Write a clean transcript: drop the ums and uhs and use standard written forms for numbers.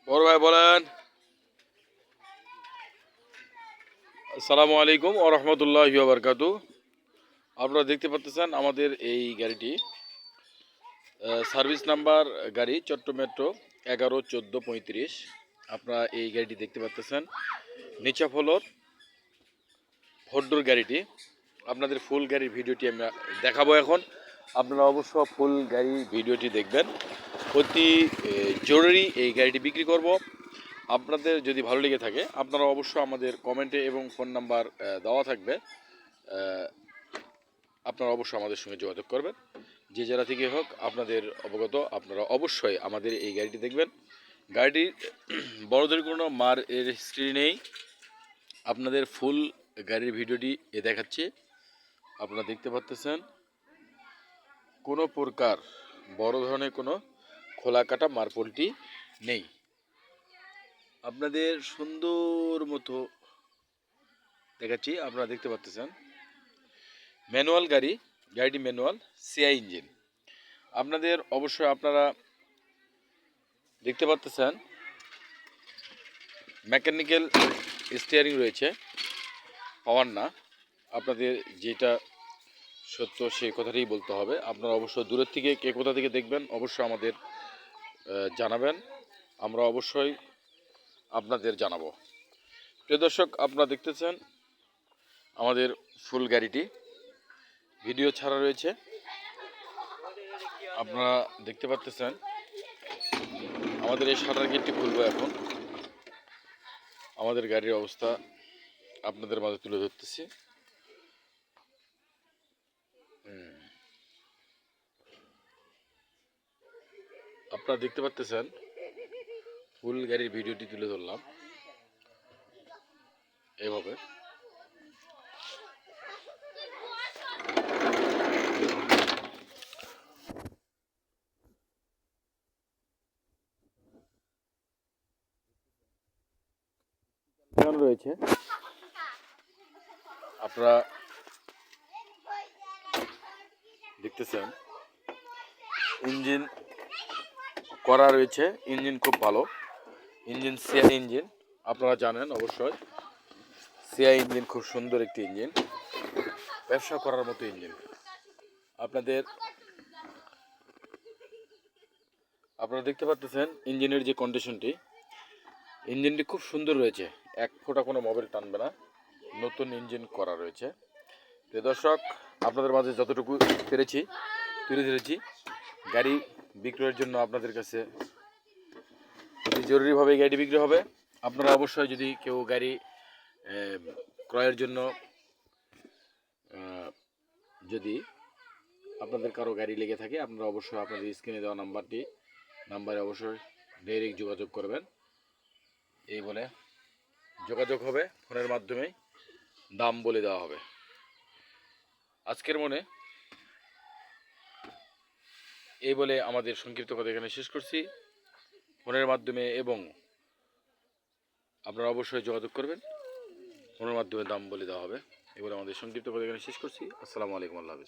বড় ভাই বলেন। আসসালামু আলাইকুম ওয়া রাহমাতুল্লাহি ওয়া বারাকাতুহু। আপনারা দেখতে পাচ্ছেন আমাদের এই গাড়িটি সার্ভিস নাম্বার গাড়ি চট্টগ্রাম মেট্রো 111435। আপনারা এই গাড়িটি দেখতে পাচ্ছেন নিচা ফলোর ফোর গাড়িটি। আপনাদের ফুল গাড়ির ভিডিওটি আমি দেখাবো এখন। আপনারা অবশ্য ফুল গাড়ির ভিডিওটি দেখবেন। অতি জরুরি এই গাড়িটি বিক্রি করব। আপনাদের যদি ভালো লেগে থাকে আপনারা অবশ্যই আমাদের কমেন্টে এবং ফোন নাম্বার দেওয়া থাকবে, আপনারা অবশ্যই আমাদের সঙ্গে যোগাযোগ করবেন। যে জেলা থেকে হোক আপনাদের অবগত, আপনারা অবশ্যই আমাদের এই গাড়িটি দেখবেন। গাড়িটির বড়দের কোনো মার এর হিস্ট্রি নেই। আপনাদের ফুল গাড়ির ভিডিওটি দেখাচ্ছি। আপনারা দেখতে পাচ্ছেন কোনো প্রকার বড় ধরনের কোনো খোলা কাটা মার্পলটি নেই। আপনাদের সুন্দর মতো দেখাচ্ছি। আপনারা দেখতে পাচ্ছেন ম্যানুয়াল গাড়ি, গাড়িটি ম্যানুয়াল সিআই ইঞ্জিন। আপনাদের অবশ্যই আপনারা দেখতে পাচ্ছেন মেকানিক্যাল স্টিয়ারিং রয়েছে, পাওয়ার না। আপনাদের যেটা সত্য সেই কথাটাই বলতে হবে। আপনারা অবশ্যই দূরের থেকে কে কোথা থেকে দেখবেন অবশ্যই আমাদের জানাবেন, আমরা অবশ্যই আপনাদের জানাবো। প্রিয় দর্শক, আপনারা দেখতেছেন আমাদের ফুল গাড়িটি ভিডিও ছাড়া রয়েছে। আপনারা দেখতে পাচ্ছেন আমাদের এই শাটার গেটটি খুলবো এখন। আমাদের গাড়ির অবস্থা আপনাদের মাঝে তুলে ধরতেছি। আপনারা দেখতে পাচ্ছেন ফুল গাড়ির ভিডিওটি তুলে ধরলাম এভাবে। রয়েছে আপনারা দেখতেছেন ইঞ্জিন করা রয়েছে। ইঞ্জিন খুব ভালো, ইঞ্জিন সিআই ইঞ্জিন। আপনারা জানেন অবশ্যই সিআই ইঞ্জিন খুব সুন্দর একটি ইঞ্জিন, ব্যবসা করার মতো ইঞ্জিন। আপনারা দেখতে পাচ্ছেন ইঞ্জিনের যে কন্ডিশনটি, ইঞ্জিনটি খুব সুন্দর রয়েছে, এক ফোঁটা কোনো মোবিল টানবে না, নতুন ইঞ্জিন করা রয়েছে। প্রিয় দর্শক, আপনাদের মাঝে যতটুকু পেরেছি তুলে ধরেছি। গাড়ি বিক্রয়ের জন্য আপনাদের কাছে অতি জরুরিভাবে গাড়ি বিক্রি হবে। আপনারা অবশ্যই যদি কেউ গাড়ি ক্রয়ের জন্য যদি আপনাদের কারো গাড়ি লেগে থাকে, আপনারা অবশ্যই আপনাদের স্ক্রিনে দেওয়া নাম্বারে অবশ্যই ডাইরেক্ট যোগাযোগ করবেন। এই বলে যোগাযোগ হবে, ফোনের মাধ্যমেই দাম বলে দেওয়া হবে। আজকের মনে এই বলে আমাদের সংক্ষিপ্ত কথা এখানে শেষ করছি। ফোনের মাধ্যমে এবং আপনারা অবশ্যই যোগাযোগ করবেন, ফোনের মাধ্যমে দাম বলে দেওয়া হবে। এই বলে আমাদের সংক্ষিপ্ত কথা এখানে শেষ করছি। আসসালামু আলাইকুম, আল্লাহ হাফেজ।